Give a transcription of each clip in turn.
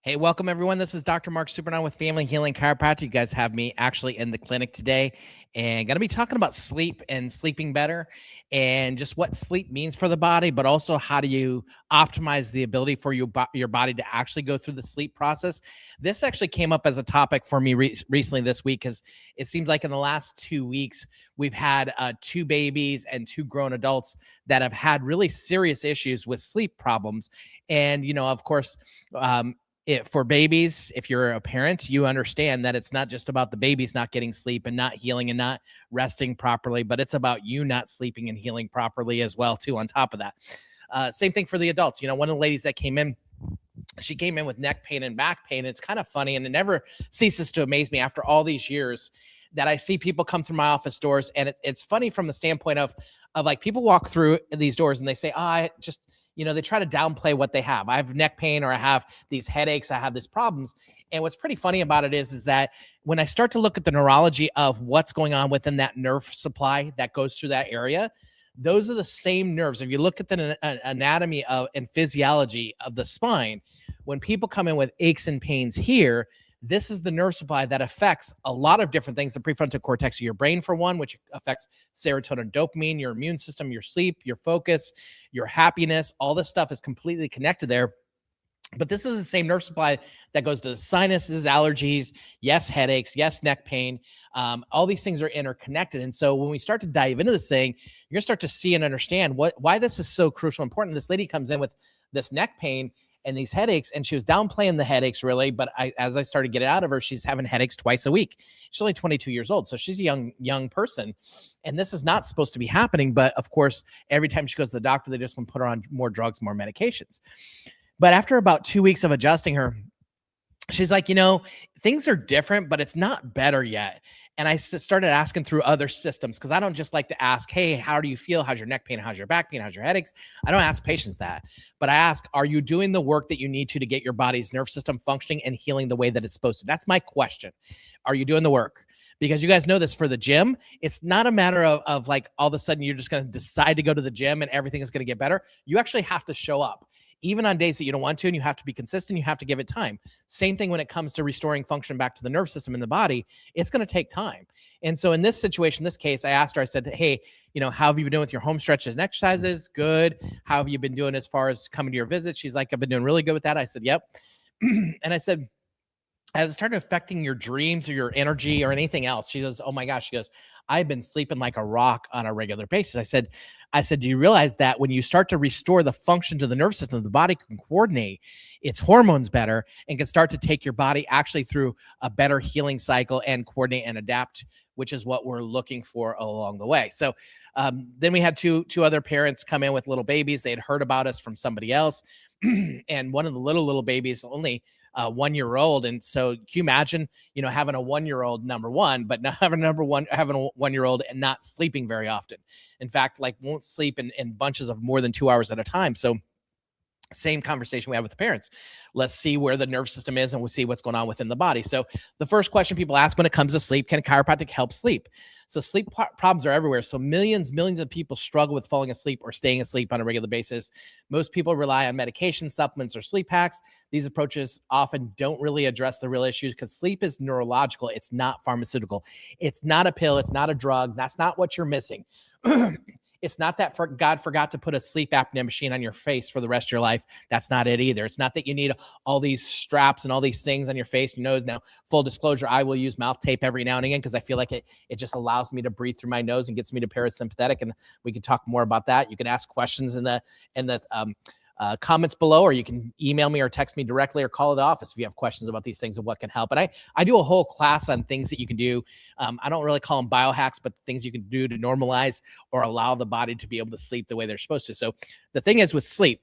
Hey, welcome everyone. This is Dr. Mark Supernon with Family Healing Chiropractic. You guys have me actually in the clinic today and going to be talking about sleep and sleeping better and just what sleep means for the body, but also how do you optimize the ability for your body to actually go through the sleep process. This actually came up as a topic for me recently this week because it seems like in the last 2 weeks, we've had two babies and two grown adults that have had really serious issues with sleep problems. And, of course, for babies, if you're a parent, you understand that it's not just about the babies not getting sleep and not healing and not resting properly, but it's about you not sleeping and healing properly as well too on top of that. Same thing for the adults. One of the ladies that came in, she came in with neck pain and back pain. It's kind of funny, and it never ceases to amaze me after all these years that I see people come through my office doors. And it's funny from the standpoint of like people walk through these doors and they say, I just, they try to downplay what they have. I have neck pain, or I have these headaches, I have these problems. And what's pretty funny about it is that when I start to look at the neurology of what's going on within that nerve supply that goes through that area, those are the same nerves. If you look at the anatomy of and physiology of the spine, when people come in with aches and pains here, this is the nerve supply that affects a lot of different things. The prefrontal cortex of your brain, for one, which affects serotonin, dopamine, your immune system, your sleep, your focus, your happiness. All this stuff is completely connected there. But this is the same nerve supply that goes to the sinuses, allergies, yes, headaches, yes, neck pain. All these things are interconnected. And so when we start to dive into this thing, you're going to start to see and understand why this is so crucial and important. This lady comes in with this neck pain and these headaches, and she was downplaying the headaches really. But as I started getting out of her, she's having headaches twice a week. She's only 22 years old. So she's a young person. And this is not supposed to be happening. But of course, every time she goes to the doctor, they just want to put her on more drugs, more medications. But after about 2 weeks of adjusting her, she's like, things are different, but it's not better yet. And I started asking through other systems, because I don't just like to ask, hey, how do you feel? How's your neck pain? How's your back pain? How's your headaches? I don't ask patients that, but I ask, are you doing the work that you need to get your body's nerve system functioning and healing the way that it's supposed to? That's my question. Are you doing the work? Because you guys know this, for the gym, it's not a matter of like all of a sudden you're just going to decide to go to the gym and everything is going to get better. You actually have to show up. Even on days that you don't want to, and you have to be consistent, you have to give it time. Same thing when it comes to restoring function back to the nerve system in the body. It's going to take time. And so in this situation, this case, I asked her, I said, hey, how have you been doing with your home stretches and exercises? Good. How have you been doing as far as coming to your visits? She's like, I've been doing really good with that. I said, yep. And I said, has it started affecting your dreams or your energy or anything else? She goes, oh my gosh. She goes, I've been sleeping like a rock on a regular basis. I said, do you realize that when you start to restore the function to the nervous system, the body can coordinate its hormones better and can start to take your body actually through a better healing cycle and coordinate and adapt, which is what we're looking for along the way. So then we had two other parents come in with little babies. They had heard about us from somebody else. And one of the little babies only 1 year old. And so can you imagine, having a 1 year old, number one, but not having having a 1 year old and not sleeping very often. In fact, like won't sleep in bunches of more than 2 hours at a time. So same conversation we have with the parents. Let's see where the nerve system is and we'll see what's going on within the body. So the first question people ask when it comes to sleep, can chiropractic help sleep? So sleep problems are everywhere. So millions of people struggle with falling asleep or staying asleep on a regular basis. Most people rely on medication, supplements, or sleep hacks. These approaches often don't really address the real issues, because sleep is neurological. It's not pharmaceutical. It's not a pill. It's not a drug. That's not what you're missing. It's not that God forgot to put a sleep apnea machine on your face for the rest of your life. That's not it either. It's not that you need all these straps and all these things on your face, your nose. Now, full disclosure, I will use mouth tape every now and again because I feel like it just allows me to breathe through my nose and gets me to parasympathetic. And we can talk more about that. You can ask questions in the comments below, or you can email me or text me directly or call the office if you have questions about these things and what can help. And I do a whole class on things that you can do. I don't really call them biohacks, but things you can do to normalize or allow the body to be able to sleep the way they're supposed to. So the thing is with sleep,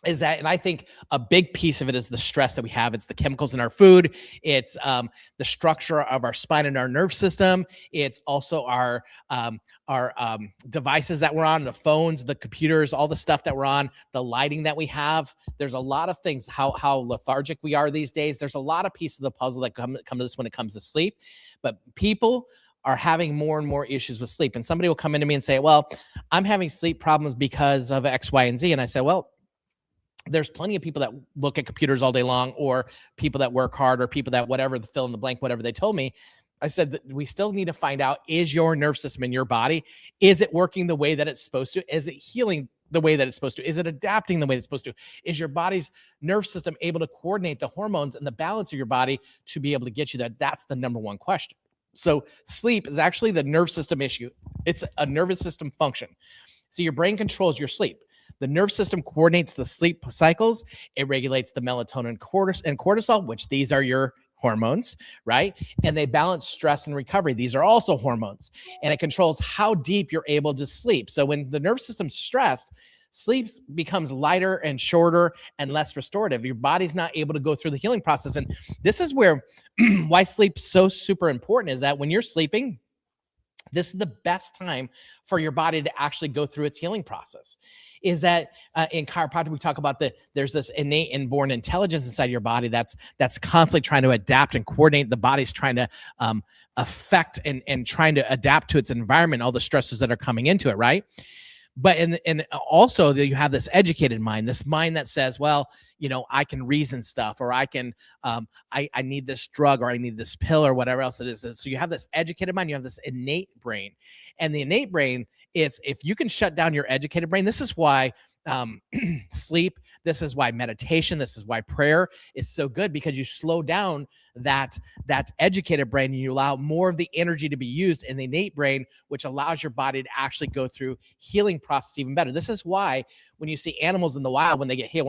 is that, and I think a big piece of it is the stress that we have. It's the chemicals in our food. It's the structure of our spine and our nerve system. It's also our devices that we're on, the phones, the computers, all the stuff that we're on, the lighting that we have. There's a lot of things, how lethargic we are these days. There's a lot of pieces of the puzzle that come to this when it comes to sleep. But people are having more and more issues with sleep. And somebody will come into me and say, well, I'm having sleep problems because of X, Y, and Z. And I say, well, there's plenty of people that look at computers all day long, or people that work hard, or people that whatever, the fill in the blank, whatever they told me. I said that we still need to find out, is your nerve system in your body, is it working the way that it's supposed to? Is it healing the way that it's supposed to? Is it adapting the way it's supposed to? Is your body's nerve system able to coordinate the hormones and the balance of your body to be able to get you there? That's the number one question. So sleep is actually the nerve system issue. It's a nervous system function. So your brain controls your sleep. The nerve system coordinates the sleep cycles. It regulates the melatonin and cortisol, which these are your hormones, right? And they balance stress and recovery. These are also hormones. And it controls how deep you're able to sleep. So when the nerve system's stressed, sleep becomes lighter and shorter and less restorative. Your body's not able to go through the healing process. And this is where why sleep's so super important, is that when you're sleeping, this is the best time for your body to actually go through its healing process. Is that in chiropractic, we talk about there's this innate inborn intelligence inside your body that's constantly trying to adapt and coordinate. The body's trying to affect and trying to adapt to its environment, all the stresses that are coming into it, right? But and also you have this educated mind, this mind that says, well, I can reason stuff, or I can, I need this drug, or I need this pill, or whatever else it is. So you have this educated mind, you have this innate brain, and the innate brain, it's, if you can shut down your educated brain, this is why sleep, this is why meditation, this is why prayer is so good, because you slow down that educated brain, and you allow more of the energy to be used in the innate brain, which allows your body to actually go through healing process even better. This is why when you see animals in the wild, when they get hit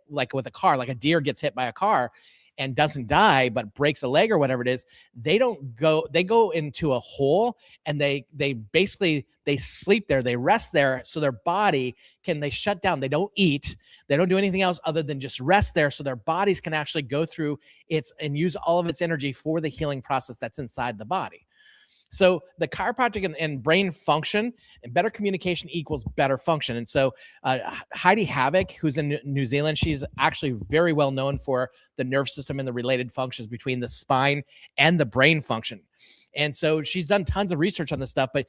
like with a car, like a deer gets hit by a car and doesn't die but breaks a leg or whatever it is, they go into a hole, and they basically sleep there, they rest there, so their body they shut down, they don't eat, they don't do anything else other than just rest there, so their bodies can actually go through and use all of its energy for the healing process that's inside the body. So the chiropractic and brain function, and better communication equals better function. And so Heidi Havoc, who's in New Zealand, she's actually very well known for the nerve system and the related functions between the spine and the brain function. And so she's done tons of research on this stuff, but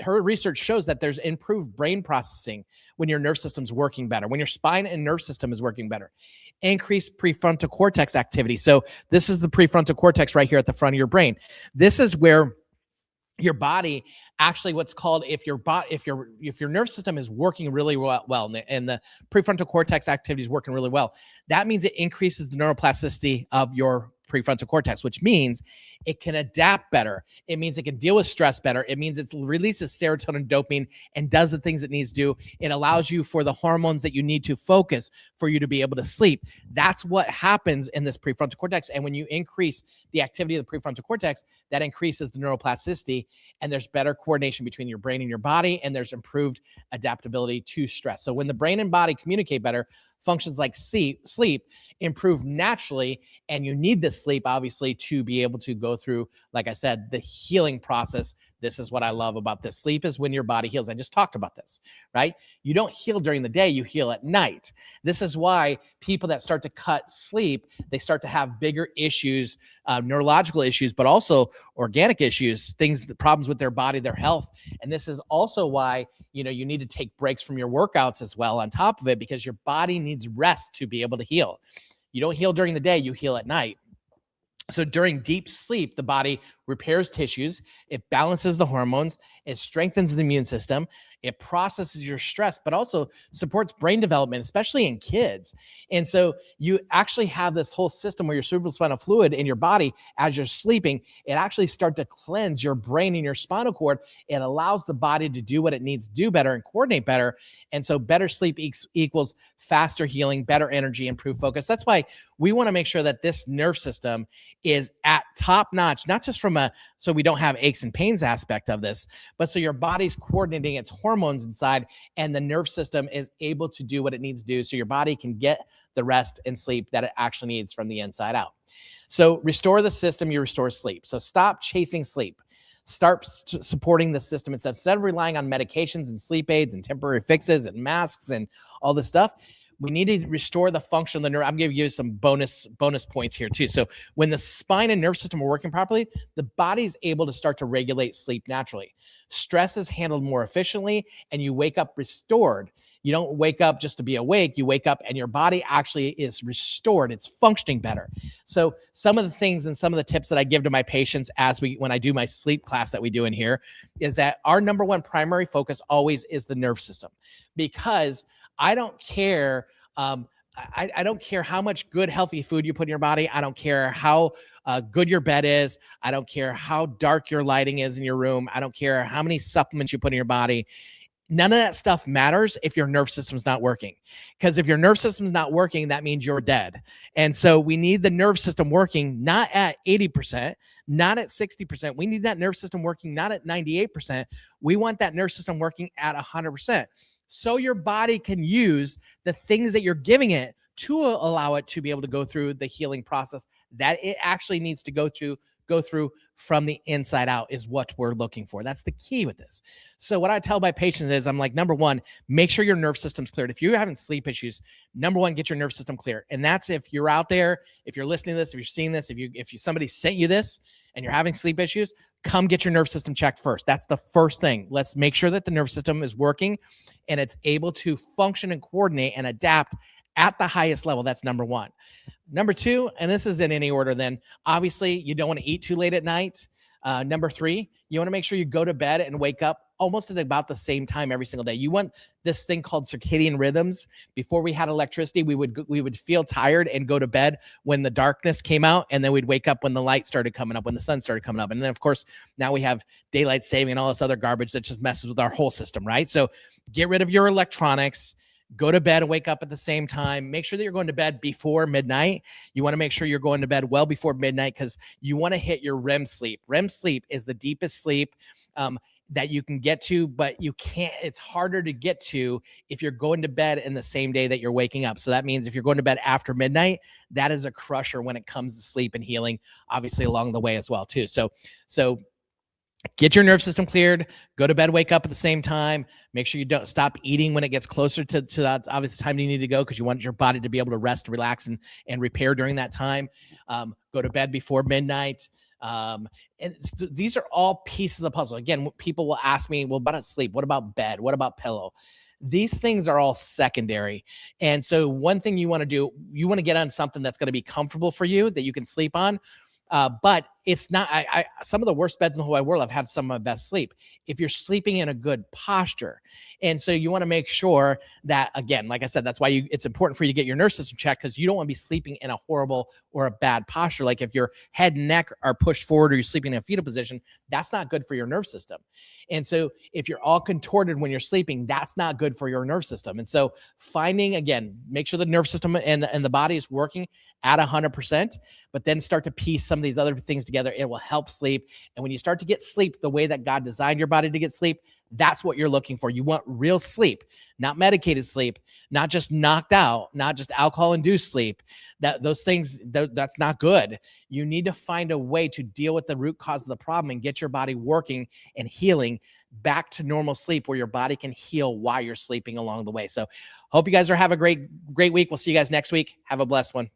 her research shows that there's improved brain processing when your nerve system's working better, when your spine and nerve system is working better. Increased prefrontal cortex activity. So this is the prefrontal cortex right here at the front of your brain. This is where your body actually, what's called, if your nerve system is working really well, and the prefrontal cortex activity is working really well, that means it increases the neuroplasticity of your prefrontal cortex, which means it can adapt better. It means it can deal with stress better. It means it releases serotonin, dopamine, and does the things it needs to do. It allows you for the hormones that you need to focus for you to be able to sleep. That's what happens in this prefrontal cortex. And when you increase the activity of the prefrontal cortex, that increases the neuroplasticity, and there's better coordination between your brain and your body, and there's improved adaptability to stress. So when the brain and body communicate better, functions like sleep improve naturally, and you need this sleep obviously to be able to go through, like I said, the healing process. This is what I love about this. Sleep is when your body heals. I just talked about this, right? You don't heal during the day, you heal at night. This is why people that start to cut sleep, they start to have bigger issues, neurological issues, but also organic issues, problems with their body, their health. And this is also why, you need to take breaks from your workouts as well on top of it, because your body needs rest to be able to heal. You don't heal during the day, you heal at night. So during deep sleep, the body repairs tissues, it balances the hormones, it strengthens the immune system, it processes your stress, but also supports brain development, especially in kids. And so you actually have this whole system where your cerebrospinal fluid in your body, as you're sleeping, it actually starts to cleanse your brain and your spinal cord. It allows the body to do what it needs to do better and coordinate better. And so better sleep equals faster healing, better energy, improved focus. That's why we want to make sure that this nerve system is at top notch, not just so we don't have aches and pains aspect of this, but so your body's coordinating its hormones inside, and the nerve system is able to do what it needs to do, so your body can get the rest and sleep that it actually needs from the inside out. So restore the system, you restore sleep. So stop chasing sleep. Start supporting the system instead of relying on medications and sleep aids and temporary fixes and masks and all this stuff. We need to restore the function of the nerve. I'm going to give you some bonus points here too. So when the spine and nerve system are working properly, the body's able to start to regulate sleep naturally. Stress is handled more efficiently, and you wake up restored. You don't wake up just to be awake. You wake up and your body actually is restored. It's functioning better. So some of the things and some of the tips that I give to my patients when I do my sleep class that we do in here is that our number one primary focus always is the nerve system, because I don't care. I don't care how much good, healthy food you put in your body. I don't care how good your bed is. I don't care how dark your lighting is in your room. I don't care how many supplements you put in your body. None of that stuff matters if your nerve system's not working. Because if your nerve system's not working, that means you're dead. And so we need the nerve system working, not at 80%, not at 60%. We need that nerve system working, not at 98%. We want that nerve system working at 100%. So your body can use the things that you're giving it to allow it to be able to go through the healing process that it actually needs to go through from the inside out is what we're looking for. That's the key with this. So what I tell my patients is, I'm like, number one, make sure your nerve system's cleared. If you're having sleep issues, number one, get your nerve system clear. And that's if you're out there, if you're listening to this, if you're seeing this, if somebody sent you this and you're having sleep issues, come get your nerve system checked first. That's the first thing. Let's make sure that the nerve system is working and it's able to function and coordinate and adapt at the highest level. That's number one. Number two, and this is in any order then, obviously you don't want to eat too late at night. Number three, you want to make sure you go to bed and wake up almost at about the same time every single day. You want this thing called circadian rhythms. Before we had electricity, we would feel tired and go to bed when the darkness came out, and then we'd wake up when the light started coming up, when the sun started coming up. And then of course, now we have daylight saving and all this other garbage that just messes with our whole system, right? So get rid of your electronics. Go to bed and wake up at the same time. Make sure that you're going to bed before midnight. You want to make sure you're going to bed well before midnight, because you want to hit your REM sleep. REM sleep is the deepest sleep that you can get to, but you can't, it's harder to get to if you're going to bed in the same day that you're waking up. So that means if you're going to bed after midnight, that is a crusher when it comes to sleep and healing, obviously along the way as well too. So get your nerve system cleared, go to bed, wake up at the same time. Make sure you don't stop eating when it gets closer to that obvious time you need to go, because you want your body to be able to rest, relax, and repair during that time. Go to bed before midnight. These are all pieces of the puzzle. Again, people will ask me, well, what about sleep? What about bed? What about pillow? These things are all secondary. And so one thing you want to do, you want to get on something that's going to be comfortable for you, that you can sleep on. But it's not, some of the worst beds in the whole wide world, I've had some of my best sleep if you're sleeping in a good posture. And so you want to make sure that, again, like I said, that's why it's important for you to get your nerve system checked, because you don't want to be sleeping in a horrible or a bad posture. Like if your head and neck are pushed forward, or you're sleeping in a fetal position, that's not good for your nerve system. And so if you're all contorted when you're sleeping, that's not good for your nerve system. And so make sure the nerve system and the body is working at 100%, but then start to piece some of these other things together. It will help sleep. And when you start to get sleep the way that God designed your body to get sleep, that's what you're looking for. You want real sleep, not medicated sleep, not just knocked out, not just alcohol-induced sleep. Those things, that's not good. You need to find a way to deal with the root cause of the problem and get your body working and healing back to normal sleep, where your body can heal while you're sleeping along the way. So hope you guys have a great week. We'll see you guys next week. Have a blessed one.